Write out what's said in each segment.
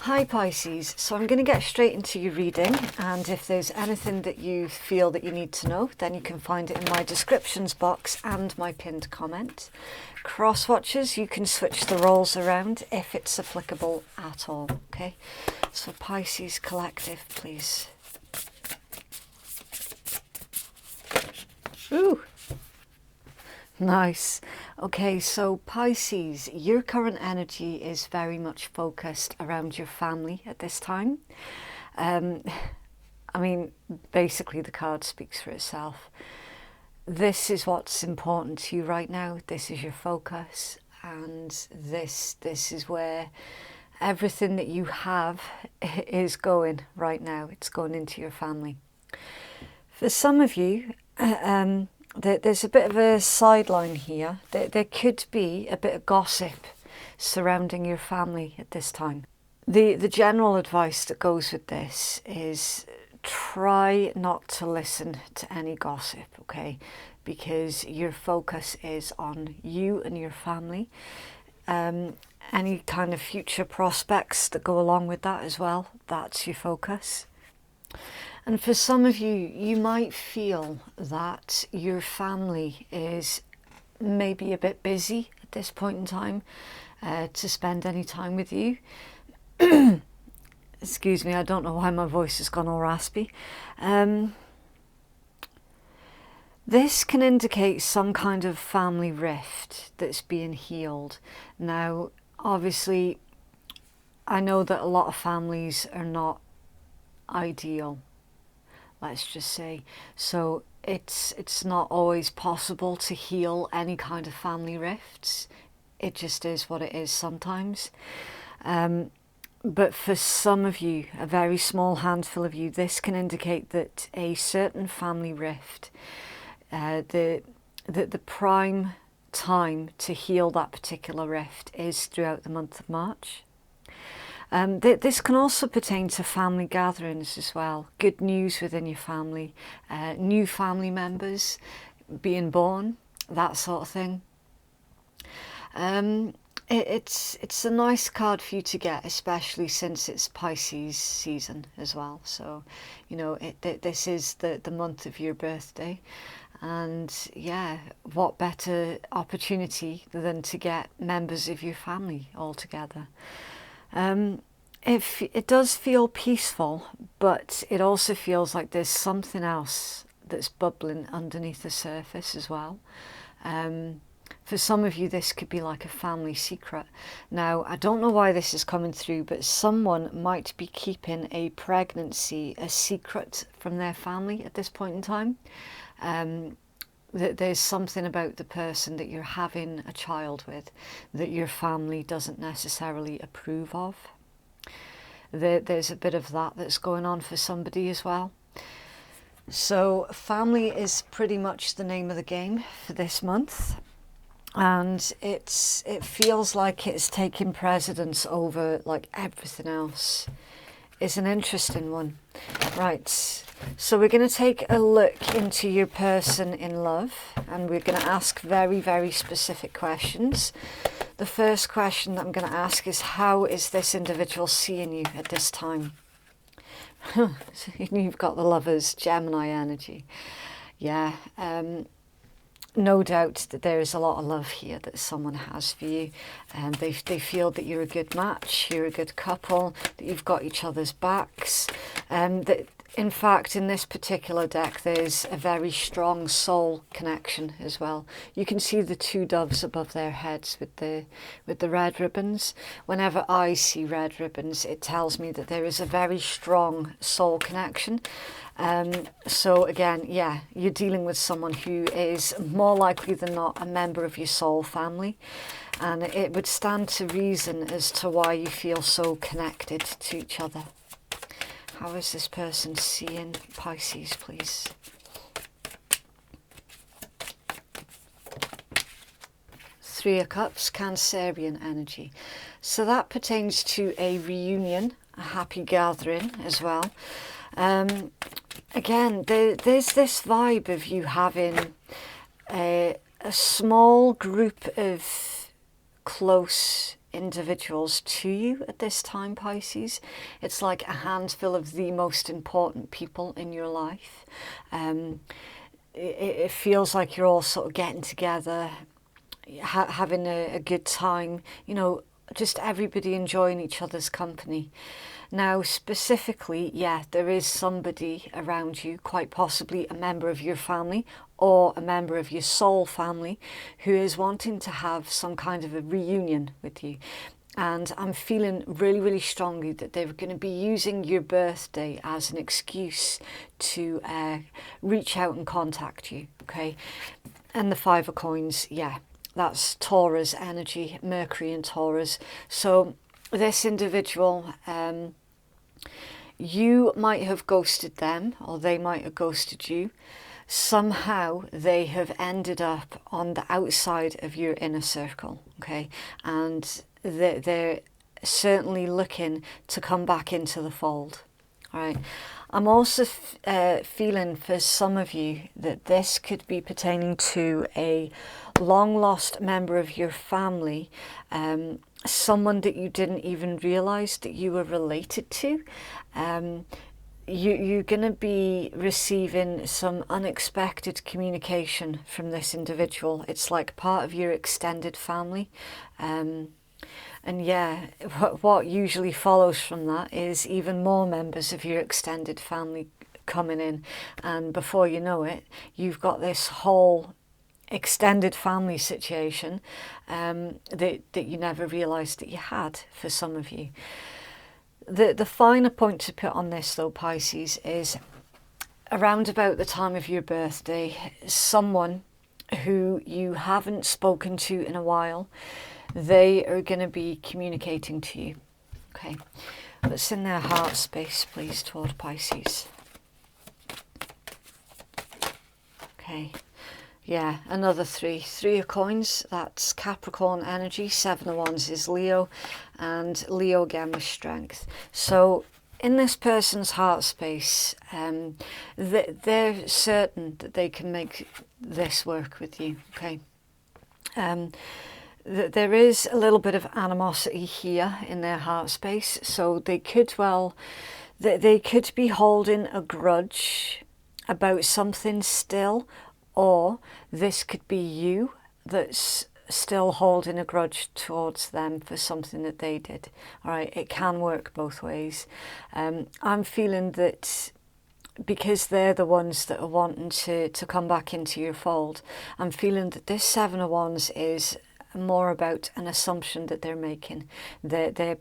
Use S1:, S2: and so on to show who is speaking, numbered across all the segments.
S1: Hi Pisces, so I'm going to get straight into your reading, and if there's anything that you feel that you need to know, then you can find it in my descriptions box and my pinned comment. Cross watchers, you can switch the roles around if it's applicable at all, okay? So Pisces Collective, please. Ooh! Nice. Okay, so Pisces, your current energy is very much focused around your family at this time. I mean, basically the card speaks for itself. This is what's important to you right now. This is your focus, and this is where everything that you have is going right now. It's going into your family. For some of you, there's a bit of a sideline here. There could be a bit of gossip surrounding your family at this time. The general advice that goes with this is try not to listen to any gossip, okay? Because your focus is on you and your family. Any kind of future prospects that go along with that as well, that's your focus. And for some of you, you might feel that your family is maybe a bit busy at this point in time to spend any time with you. Excuse me, I don't know why my voice has gone all raspy. This can indicate some kind of family rift that's being healed. Now, obviously, I know that a lot of families are not ideal, let's just say. So it's not always possible to heal any kind of family rifts. It just is what it is sometimes. But for some of you, a very small handful of you, this can indicate that a certain family rift, the prime time to heal that particular rift is throughout the month of March. This can also pertain to family gatherings as well. Good news within your family, new family members being born, that sort of thing. It's a nice card for you to get, especially since it's Pisces season as well. So, you know, this is the month of your birthday. And yeah, what better opportunity than to get members of your family all together. If it does feel peaceful, but it also feels like there's something else that's bubbling underneath the surface as well. For some of you, this could be like a family secret. Now, I don't know why this is coming through, but someone might be keeping a pregnancy a secret from their family at this point in time. There's something about the person that you're having a child with that your family doesn't necessarily approve of. There's a bit of that that's going on for somebody as well. So family is pretty much the name of the game for this month. And it feels like it's taking precedence over like everything else. It's an interesting one. Right, so we're going to take a look into your person in love, and we're going to ask very, very specific questions. The first question that I'm going to ask is, how is this individual seeing you at this time? You've got the Lovers, Gemini energy. Yeah, no doubt that there is a lot of love here that someone has for you, and they feel that you're a good match, you're a good couple, that you've got each other's backs, and that in fact in this particular deck there's a very strong soul connection as well. You can see the two doves above their heads with the red ribbons. Whenever I see red ribbons, it tells me that there is a very strong soul connection. So again, yeah, you're dealing with someone who is more likely than not a member of your soul family, and it would stand to reason as to why you feel so connected to each other. How is this person seeing Pisces, please? Three of Cups, Cancerian energy. So that pertains to a reunion, a happy gathering as well. Again, there's this vibe of you having a small group of close individuals to you at this time, Pisces. It's like a handful of the most important people in your life. It feels like you're all sort of getting together, having a good time, you know, just everybody enjoying each other's company. Now, specifically, yeah, there is somebody around you, quite possibly a member of your family or a member of your soul family, who is wanting to have some kind of a reunion with you. And I'm feeling really, really strongly that they're going to be using your birthday as an excuse to reach out and contact you, okay? And the Five of Coins, yeah, that's Taurus energy, Mercury and Taurus. So this individual, you might have ghosted them, or they might have ghosted you. Somehow they have ended up on the outside of your inner circle, okay? And they're certainly looking to come back into the fold, all right? I'm also feeling for some of you that this could be pertaining to a long lost member of your family, someone that you didn't even realize that you were related to. You're going to be receiving some unexpected communication from this individual. It's like part of your extended family. And yeah, what usually follows from that is even more members of your extended family coming in. And before you know it, you've got this whole extended family situation that you never realised that you had for some of you. The finer point to put on this though, Pisces, is around about the time of your birthday, someone who you haven't spoken to in a while, they are going to be communicating to you. Okay, what's in their heart space, please, toward Pisces? Okay, yeah, another three of coins, that's Capricorn energy. Seven of Wands is Leo, and Leo again with strength. So in this person's heart space, they're certain that they can make this work with you, okay? There is a little bit of animosity here in their heart space, so they could they could be holding a grudge about something still, or this could be you that's still holding a grudge towards them for something that they did. All right, it can work both ways. I'm feeling that because they're the ones that are wanting to come back into your fold, I'm feeling that this Seven of Wands is more about an assumption that they're making. They're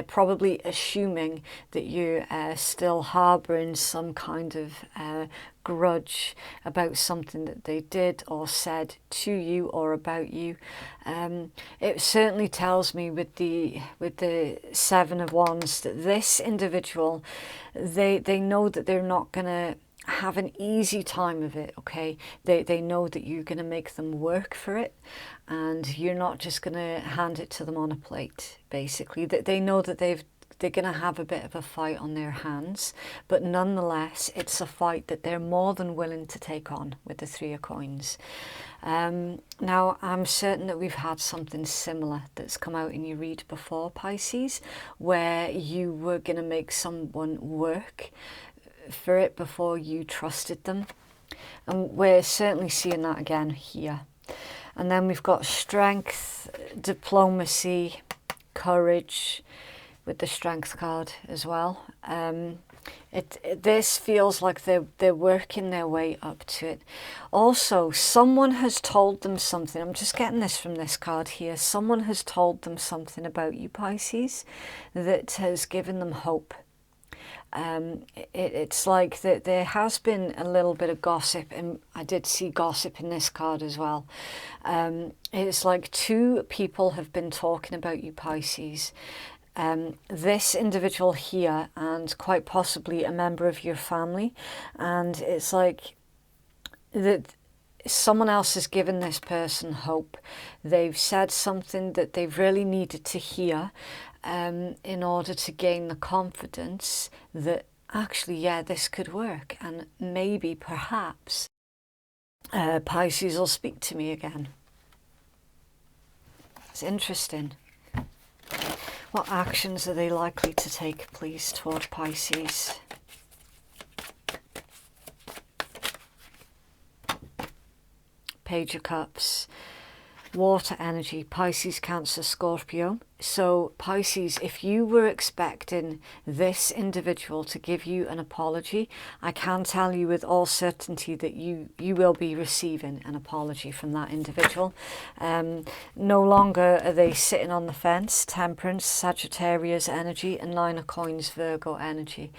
S1: probably assuming that you're still harbouring some kind of grudge about something that they did or said to you or about you. It certainly tells me with the Seven of Wands that this individual, they know that they're not going to have an easy time of it, okay? They know that you're going to make them work for it, and you're not just going to hand it to them on a plate, basically. They know that they're going to have a bit of a fight on their hands, but nonetheless, it's a fight that they're more than willing to take on with the Three of Coins. Now, I'm certain that we've had something similar that's come out in your read before, Pisces, where you were going to make someone work for it before you trusted them, and we're certainly seeing that again here. And then we've got strength, diplomacy, courage with the strength card as well. This feels like they're working their way up to it. Also, someone has told them something. I'm just getting this from this card here. Someone has told them something about you, Pisces, that has given them hope. It's like that there has been a little bit of gossip, and I did see gossip in this card as well. It's like two people have been talking about you, Pisces. This individual here and quite possibly a member of your family, and it's like that someone else has given this person hope. They've said something that they've really needed to hear in order to gain the confidence that actually, yeah, this could work, and maybe perhaps Pisces will speak to me again. It's interesting. What actions are they likely to take, please, toward Pisces? Page of Cups. Water energy, Pisces, Cancer, Scorpio. So Pisces, if you were expecting this individual to give you an apology, I can tell you with all certainty that you will be receiving an apology from that individual. No longer are they sitting on the fence. Temperance, Sagittarius energy, and Nine of Coins, Virgo energy.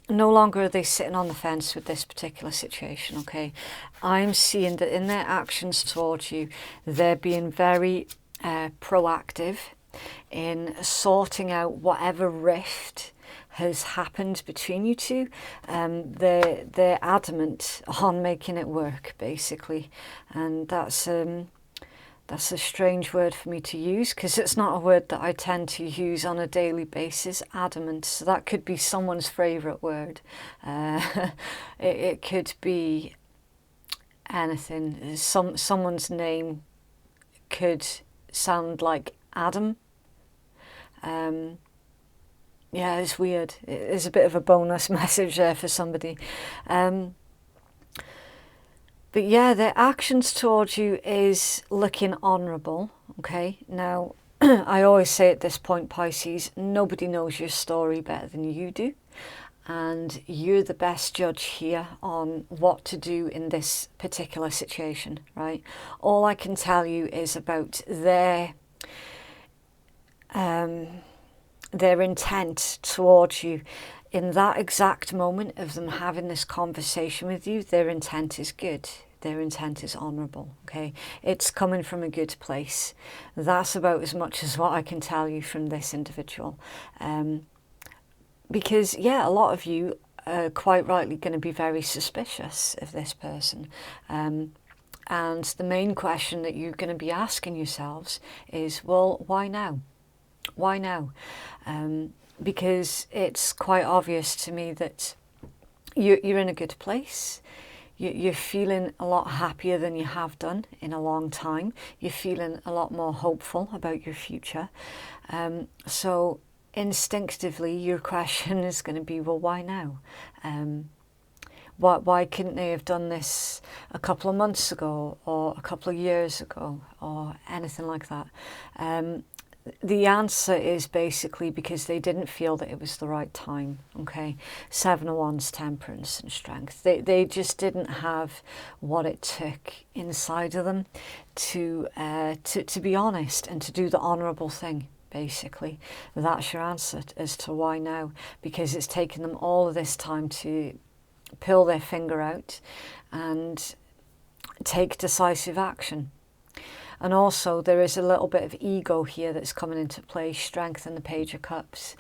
S1: No longer are they sitting on the fence with this particular situation, okay? I'm seeing that in their actions towards you, they're being very proactive in sorting out whatever rift has happened between you two. They're adamant on making it work, basically, and that's a strange word for me to use, because it's not a word that I tend to use on a daily basis. Adamant, so that could be someone's favourite word. It could be anything. Someone's name could sound like Adam. Yeah, it's weird. It's a bit of a bonus message there for somebody. But yeah, their actions towards you is looking honourable, okay? Now, I always say at this point, Pisces, nobody knows your story better than you do. And you're the best judge here on what to do in this particular situation, right? All I can tell you is about their intent towards you. In that exact moment of them having this conversation with you, their intent is good. Their intent is honourable, okay? It's coming from a good place. That's about as much as what I can tell you from this individual. Because, yeah, a lot of you are quite rightly going to be very suspicious of this person. And the main question that you're going to be asking yourselves is, well, why now? Why now? Because it's quite obvious to me that you're in a good place. You're feeling a lot happier than you have done in a long time. You're feeling a lot more hopeful about your future. So instinctively, your question is going to be, well, why now? Why couldn't they have done this a couple of months ago, or a couple of years ago, or anything like that? The answer is basically because they didn't feel that it was the right time, okay? Seven of Wands, Temperance and Strength. They just didn't have what it took inside of them to be honest and to do the honourable thing, basically. That's your answer as to why now. Because it's taken them all of this time to pull their finger out and take decisive action. And also there is a little bit of ego here that's coming into play, Strength and the Page of Cups.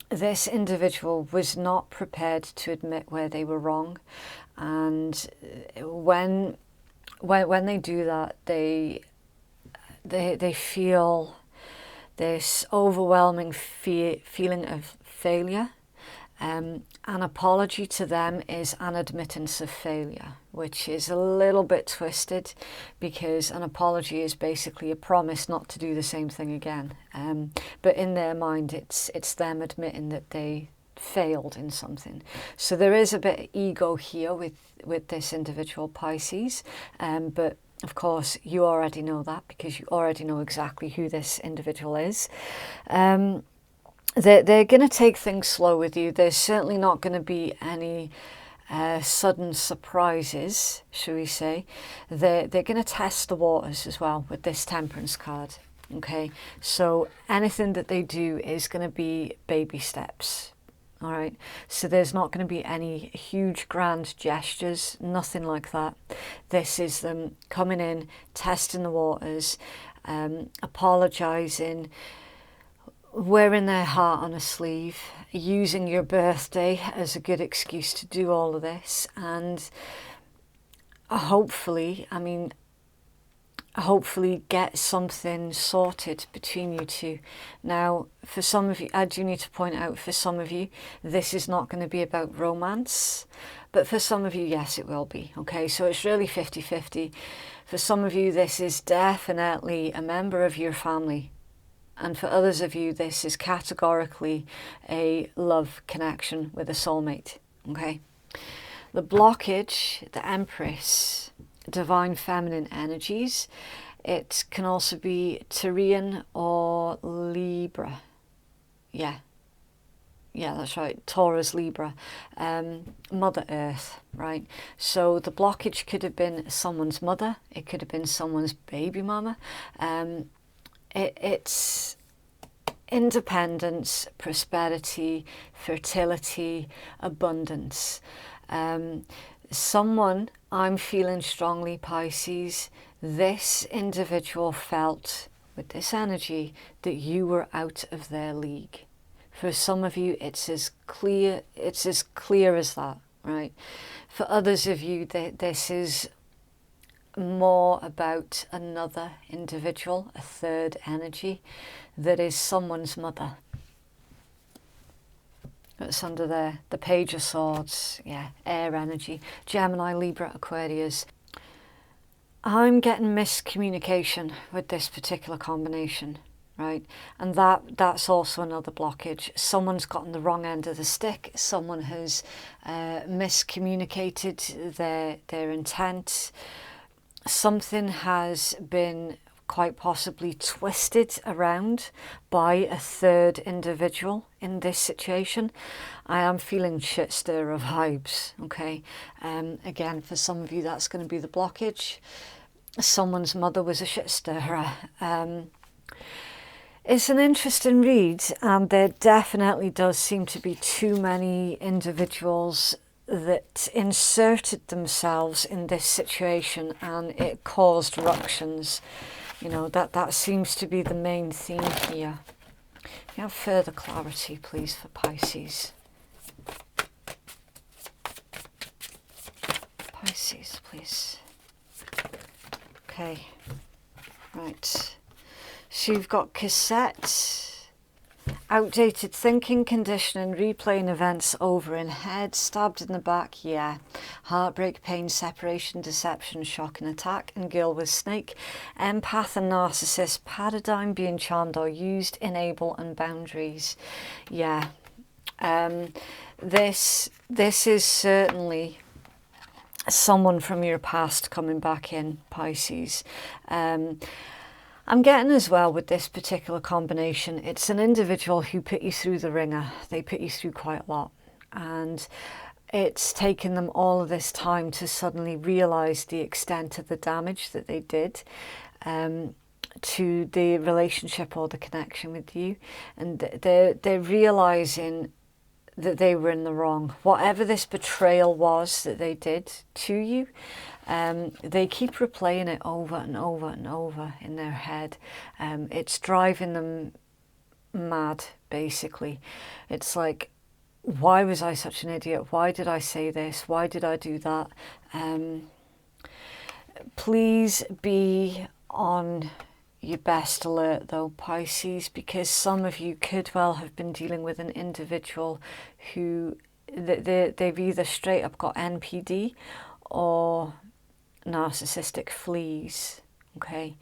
S1: This individual was not prepared to admit where they were wrong. And when they do that, they feel this overwhelming feeling of failure. An apology to them is an admittance of failure, which is a little bit twisted, because an apology is basically a promise not to do the same thing again. But in their mind, it's them admitting that they failed in something. So there is a bit of ego here with this individual, Pisces. But of course, you already know that, because you already know exactly who this individual is. They're going to take things slow with you. There's certainly not going to be any sudden surprises, shall we say. They're going to test the waters as well with this Temperance card. Okay, so anything that they do is going to be baby steps. All right, so there's not going to be any huge grand gestures, nothing like that. This is them coming in, testing the waters, apologising, wearing their heart on a sleeve, using your birthday as a good excuse to do all of this, and hopefully get something sorted between you two. Now, for some of you, I do need to point out, for some of you, this is not going to be about romance, but for some of you, yes, it will be. Okay, so it's really 50-50. For some of you, this is definitely a member of your family And for others of you, this is categorically a love connection with a soulmate, okay? The blockage, the Empress, divine feminine energies. It can also be Tyrian or Libra. Yeah, that's right. Taurus, Libra, Mother Earth, right? So the blockage could have been someone's mother. It could have been someone's baby mama. It's independence, prosperity, fertility, abundance. Someone, I'm feeling strongly, Pisces, this individual felt with this energy that you were out of their league. For some of you, it's as clear as that, right? For others of you, this is more about another individual, a third energy, that is someone's mother. That's under there. The Page of Swords, yeah, air energy. Gemini, Libra, Aquarius. I'm getting miscommunication with this particular combination, right? And that's also another blockage. Someone's gotten the wrong end of the stick. Someone has miscommunicated their intent. Something has been quite possibly twisted around by a third individual in this situation. I am feeling shit stirrer vibes, okay? Again, for some of you, that's going to be the blockage. Someone's mother was a shit stirrer. It's an interesting read, and there definitely does seem to be too many individuals that inserted themselves in this situation, and it caused ructions. You know, that seems to be the main theme here. Can you have further clarity, please, for Pisces? Pisces, please. Okay, right. So you've got cassette. Outdated thinking, conditioning, replaying events over in head, stabbed in the back, yeah. Heartbreak, pain, separation, deception, shock and attack, and girl with snake. Empath and narcissist, paradigm, being charmed or used, enable and boundaries. Yeah. This is certainly someone from your past coming back in, Pisces. I'm getting as well with this particular combination, it's an individual who put you through the ringer. They put you through quite a lot, and it's taken them all of this time to suddenly realise the extent of the damage that they did to the relationship or the connection with you, and they're realising that they were in the wrong. Whatever this betrayal was that they did to you, they keep replaying it over and over and over in their head. It's driving them mad, basically. It's like, why was I such an idiot? Why did I say this? Why did I do that? Please be on your best alert though, Pisces, because some of you could well have been dealing with an individual who they've either straight up got NPD or narcissistic fleas, okay?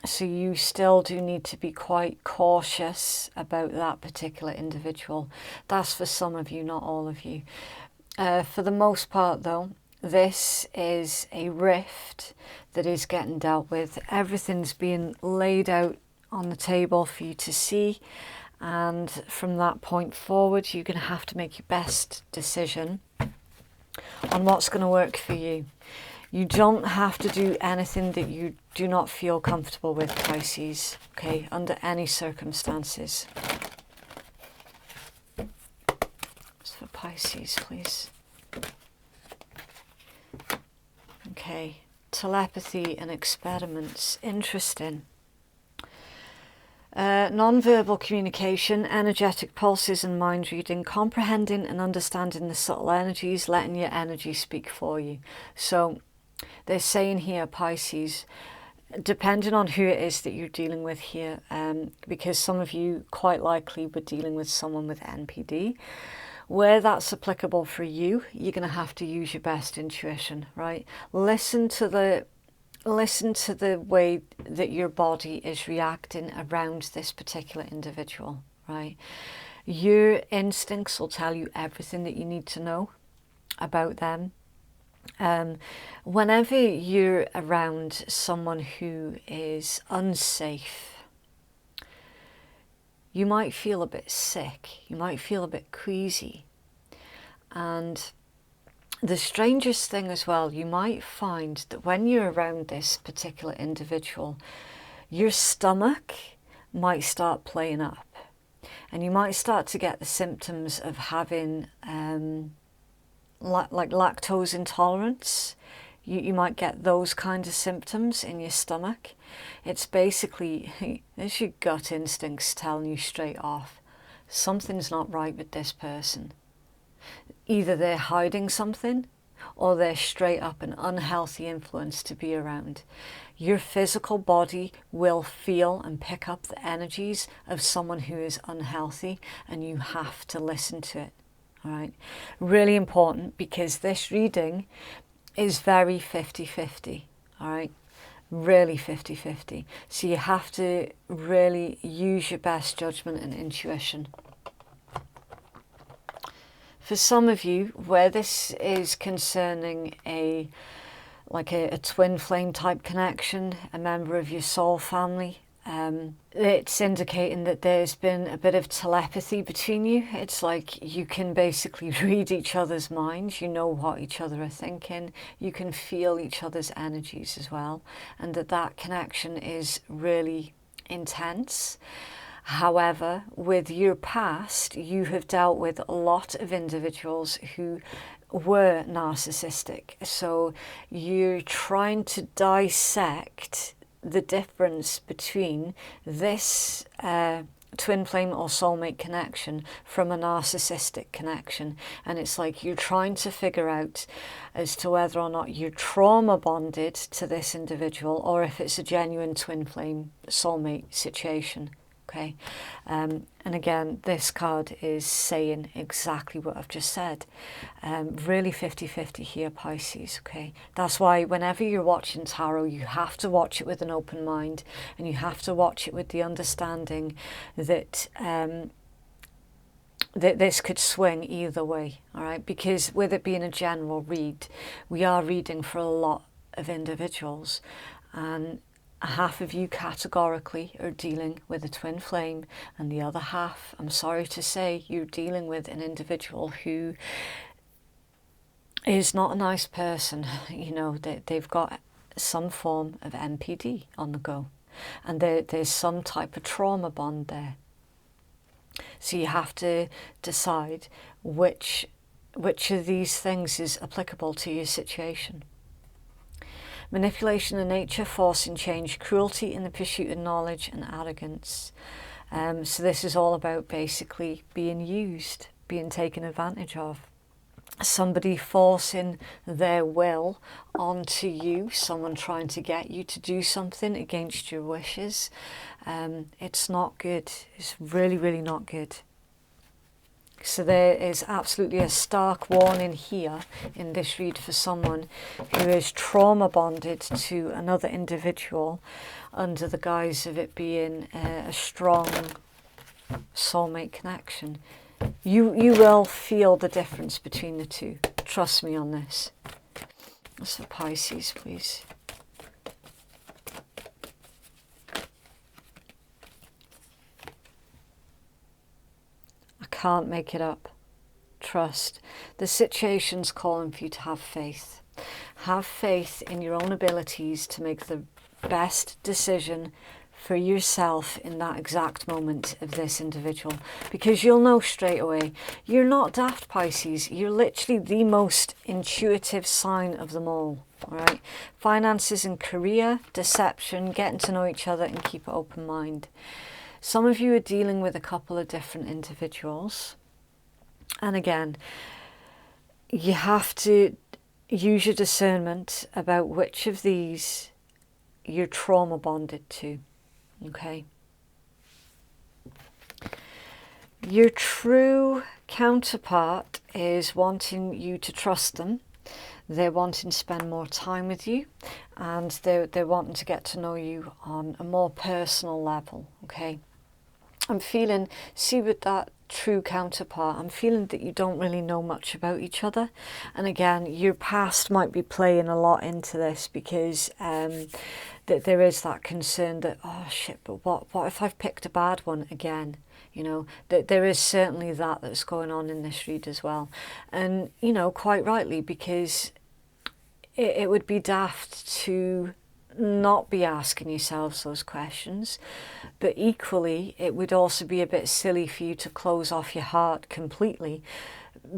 S1: So you still do need to be quite cautious about that particular individual. That's for some of you, not all of you. For the most part though, this is a rift that is getting dealt with. Everything's being laid out on the table for you to see, and from that point forward you're going to have to make your best decision on what's going to work for you. You don't have to do anything that you do not feel comfortable with, Pisces, okay, under any circumstances. It's for Pisces, please. Okay, telepathy and experiments, interesting. Non-verbal communication, energetic pulses and mind reading, comprehending and understanding the subtle energies, letting your energy speak for you. So they're saying here, Pisces, depending on who it is that you're dealing with here, because some of you quite likely were dealing with someone with NPD, where that's applicable for you, you're going to have to use your best intuition, right? Listen to the listen to the way that your body is reacting around this particular individual, right? Your instincts will tell you everything that you need to know about them. Whenever you're around someone who is unsafe, you might feel a bit sick, you might feel a bit queasy. And the strangest thing as well, you might find that when you're around this particular individual, your stomach might start playing up. And you might start to get the symptoms of having like lactose intolerance. You might get those kind of symptoms in your stomach. It's basically, it's your gut instincts telling you straight off, something's not right with this person. Either they're hiding something or they're straight up an unhealthy influence to be around. Your physical body will feel and pick up the energies of someone who is unhealthy, and you have to listen to it. All right, really important, because this reading is very 50-50. All right, really 50-50. So you have to really use your best judgment and intuition. For some of you, where this is concerning a twin flame type connection, a member of your soul family, it's indicating that there's been a bit of telepathy between you. It's like you can basically read each other's minds, you know what each other are thinking, you can feel each other's energies as well, and that connection is really intense. However, with your past, you have dealt with a lot of individuals who were narcissistic. So you're trying to dissect the difference between this twin flame or soulmate connection from a narcissistic connection. And it's like you're trying to figure out as to whether or not you're trauma bonded to this individual or if it's a genuine twin flame soulmate situation. Okay, and again, this card is saying exactly what I've just said. Really 50-50 here, Pisces. Okay, that's why whenever you're watching tarot, you have to watch it with an open mind, and you have to watch it with the understanding that that this could swing either way. All right, because with it being a general read, we are reading for a lot of individuals, and half of you categorically are dealing with a twin flame, and the other half, I'm sorry to say, you're dealing with an individual who is not a nice person. You know, they've got some form of NPD on the go, and there's some type of trauma bond there. So you have to decide which of these things is applicable to your situation. Manipulation of nature, forcing change, cruelty in the pursuit of knowledge, and arrogance. So this is all about basically being used, being taken advantage of. Somebody forcing their will onto you, someone trying to get you to do something against your wishes. It's not good. It's really, really not good. So there is absolutely a stark warning here in this read for someone who is trauma bonded to another individual under the guise of it being a strong soulmate connection. You will feel the difference between the two. Trust me on this. That's for Pisces, please. Can't make it up. Trust. The situation's calling for you to have faith. Have faith in your own abilities to make the best decision for yourself in that exact moment of this individual, because you'll know straight away. You're not daft, Pisces. You're literally the most intuitive sign of them all. All right. Finances and career, deception, getting to know each other, and keep an open mind. Some of you are dealing with a couple of different individuals. And again, you have to use your discernment about which of these you're trauma bonded to. Okay? Your true counterpart is wanting you to trust them. They're wanting to spend more time with you, and they're wanting to get to know you on a more personal level, okay? I'm feeling, see with that true counterpart, I'm feeling that you don't really know much about each other. And again, your past might be playing a lot into this, because that there is that concern that, oh shit, but what if I've picked a bad one again? You know, that there is certainly that's going on in this read as well. And, you know, quite rightly, because it would be daft to not be asking yourselves those questions, but equally it would also be a bit silly for you to close off your heart completely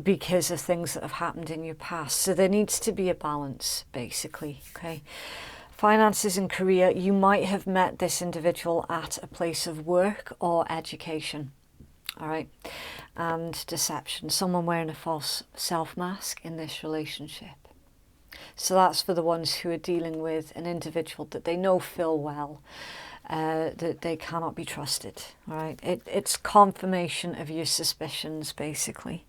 S1: because of things that have happened in your past. So there needs to be a balance, basically, okay? Finances and career, you might have met this individual at a place of work or education, all right? And deception, someone wearing a false self mask in this relationship. So that's for the ones who are dealing with an individual that they know full well that they cannot be trusted. All right, it's confirmation of your suspicions, basically.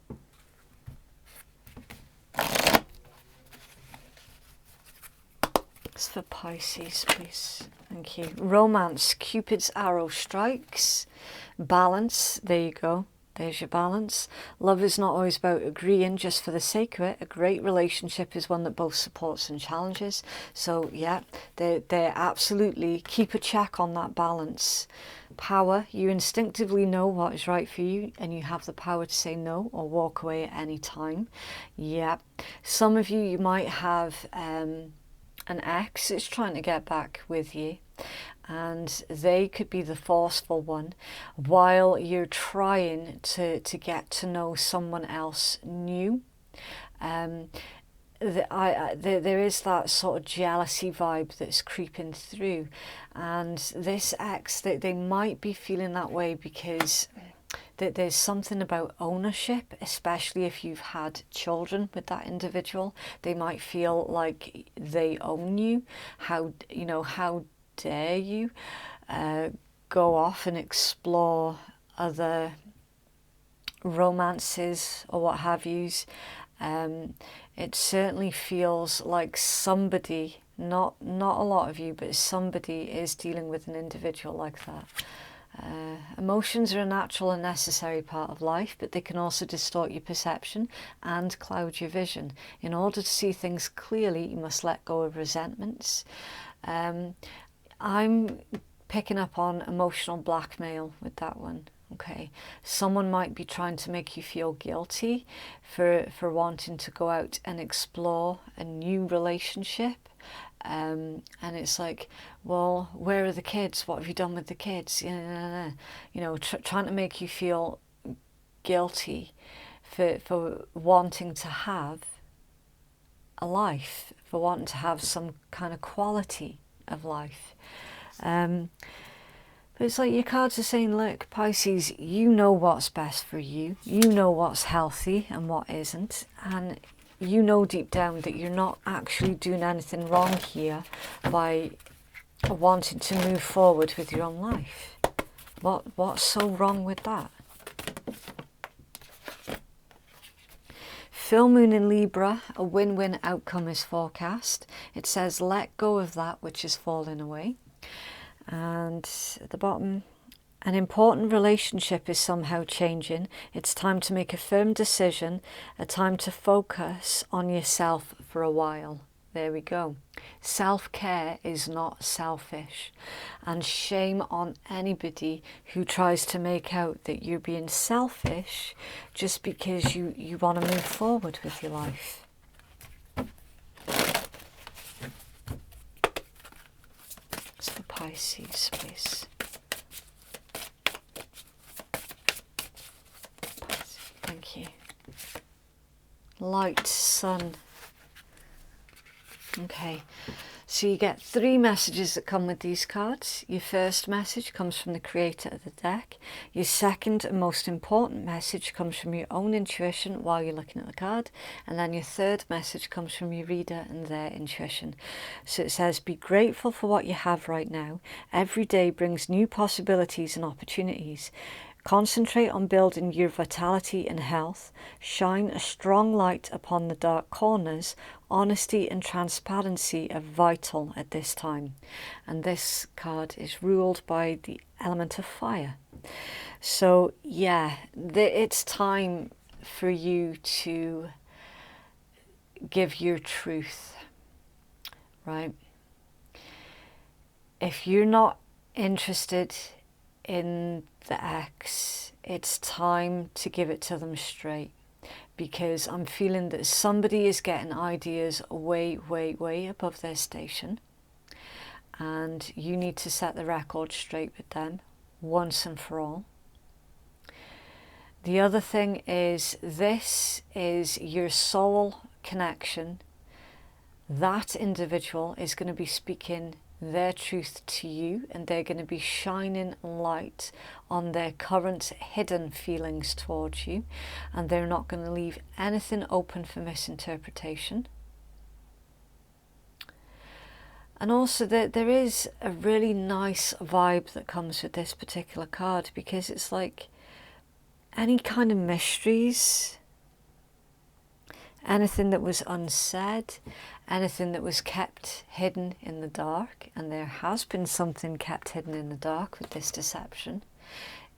S1: It's for Pisces, please. Thank you. Romance, Cupid's arrow strikes. Balance, there you go. There's your balance. Love is not always about agreeing just for the sake of it. A great relationship is one that both supports and challenges. So yeah, they absolutely keep a check on that balance. Power, you instinctively know what is right for you, and you have the power to say no or walk away at any time. Yeah, some of you might have an ex that's trying to get back with you, and they could be the forceful one while you're trying to get to know someone else new. There is that sort of jealousy vibe that's creeping through, and this ex, they might be feeling that way because there's something about ownership, especially if you've had children with that individual. They might feel like they own you. How dare you go off and explore other romances or what have yous. It certainly feels like somebody, not a lot of you, but somebody is dealing with an individual like that. Emotions are a natural and necessary part of life, but they can also distort your perception and cloud your vision. In order to see things clearly, you must let go of resentments. I'm picking up on emotional blackmail with that one. Okay, someone might be trying to make you feel guilty for wanting to go out and explore a new relationship. And it's like, well, where are the kids? What have you done with the kids? You know, trying to make you feel guilty for wanting to have a life, for wanting to have some kind of quality of life. But it's like your cards are saying, look, Pisces, you know what's best for you. You know what's healthy and what isn't. And you know deep down that you're not actually doing anything wrong here by wanting to move forward with your own life. What's so wrong with that? Full moon in Libra, a win-win outcome is forecast. It says let go of that which is falling away. And at the bottom, an important relationship is somehow changing. It's time to make a firm decision, a time to focus on yourself for a while. There we go. Self-care is not selfish. And shame on anybody who tries to make out that you're being selfish just because you want to move forward with your life. It's for Pisces, please. Thank you. Light, sun. Okay, so you get 3 messages that come with these cards. Your first message comes from the creator of the deck. Your second and most important message comes from your own intuition while you're looking at the card. And then your third message comes from your reader and their intuition. So it says, be grateful for what you have right now. Every day brings new possibilities and opportunities. Concentrate on building your vitality and health. Shine a strong light upon the dark corners. Honesty and transparency are vital at this time. And this card is ruled by the element of fire. So yeah, it's time for you to give your truth, right? If you're not interested in the ex, it's time to give it to them straight, because I'm feeling that somebody is getting ideas way, way, way above their station, and you need to set the record straight with them once and for all. The other thing is, this is your soul connection. That individual is going to be speaking their truth to you, and they're going to be shining light on their current hidden feelings towards you, and they're not going to leave anything open for misinterpretation. And also there is a really nice vibe that comes with this particular card, because it's like any kind of mysteries, anything that was unsaid, anything that was kept hidden in the dark, and there has been something kept hidden in the dark with this deception,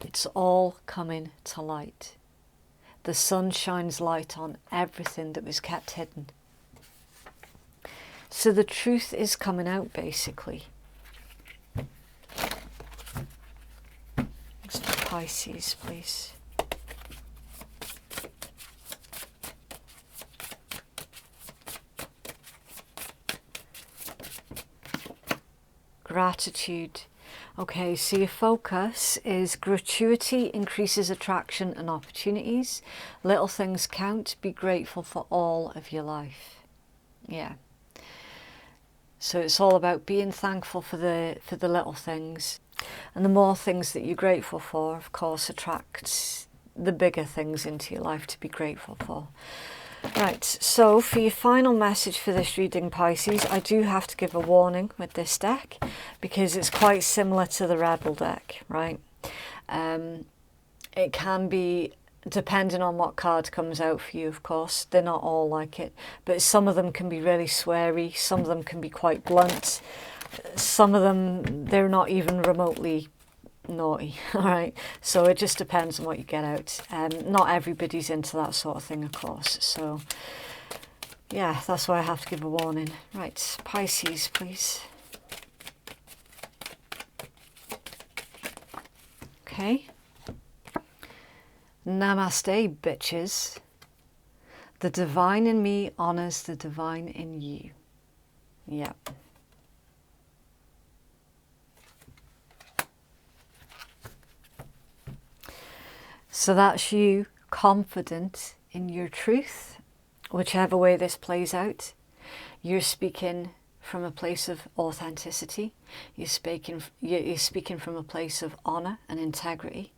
S1: it's all coming to light. The sun shines light on everything that was kept hidden. So the truth is coming out, basically. Mr. Pisces, please. Gratitude. Okay, so your focus is gratuity increases attraction and opportunities. Little things count. Be grateful for all of your life. Yeah. So it's all about being thankful for the little things. And the more things that you're grateful for, of course, attracts the bigger things into your life to be grateful for. Right, so for your final message for this reading, Pisces, I do have to give a warning with this deck, because it's quite similar to the Rebel deck, right? It can be, depending on what card comes out for you, of course, they're not all like it, but some of them can be really sweary, some of them can be quite blunt, some of them, they're not even remotely naughty. All right, so it just depends on what you get out. Not everybody's into that sort of thing, of course, so yeah, that's why I have to give a warning. Right, Pisces, please. Okay, namaste, bitches. The divine in me honors the divine in you. Yep. So that's you confident in your truth, whichever way this plays out. You're speaking from a place of authenticity. You're speaking from a place of honor and integrity.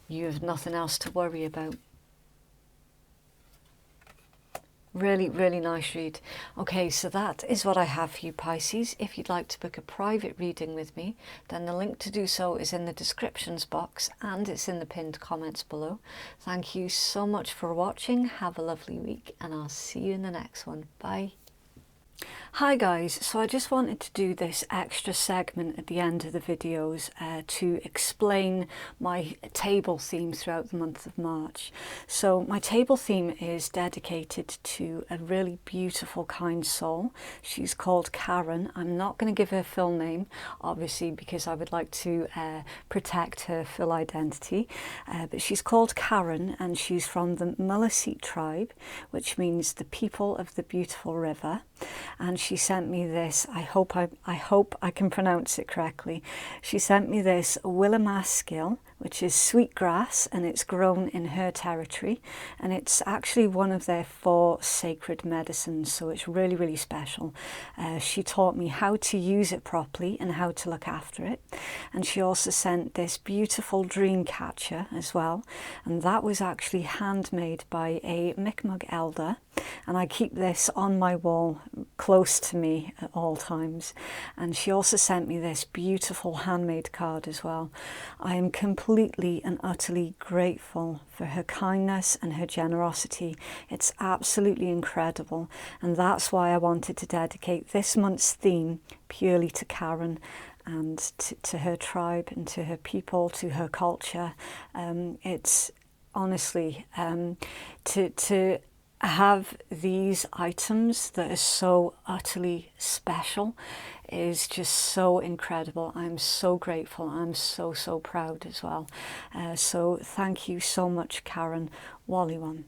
S1: You have nothing else to worry about. Really, really nice read. Okay, so that is what I have for you, Pisces. If you'd like to book a private reading with me, then the link to do so is in the descriptions box, and it's in the pinned comments below. Thank you so much for watching. Have a lovely week, and I'll see you in the next one. Bye. Hi guys, so I just wanted to do this extra segment at the end of the videos to explain my table theme throughout the month of March. So my table theme is dedicated to a really beautiful, kind soul. She's called Karen. I'm not going to give her full name, obviously, because I would like to protect her full identity, but she's called Karen, and she's from the Maliseet tribe, which means the people of the beautiful river. And she sent me this, I hope I can pronounce it correctly. She sent me this Willamaskill, which is sweet grass, and it's grown in her territory, and it's actually one of their 4 sacred medicines, so it's really, really special. She taught me how to use it properly and how to look after it, and she also sent this beautiful dream catcher as well, and that was actually handmade by a Mi'kmaq elder, and I keep this on my wall close to me at all times. And she also sent me this beautiful handmade card as well. I am completely completely and utterly grateful for her kindness and her generosity. It's absolutely incredible, and that's why I wanted to dedicate this month's theme purely to Karen and to her tribe and to her people, to her culture. It's honestly to have these items that are so utterly special is just so incredible. I'm so grateful. I'm so proud as well. So thank you so much, Karen. Wally one.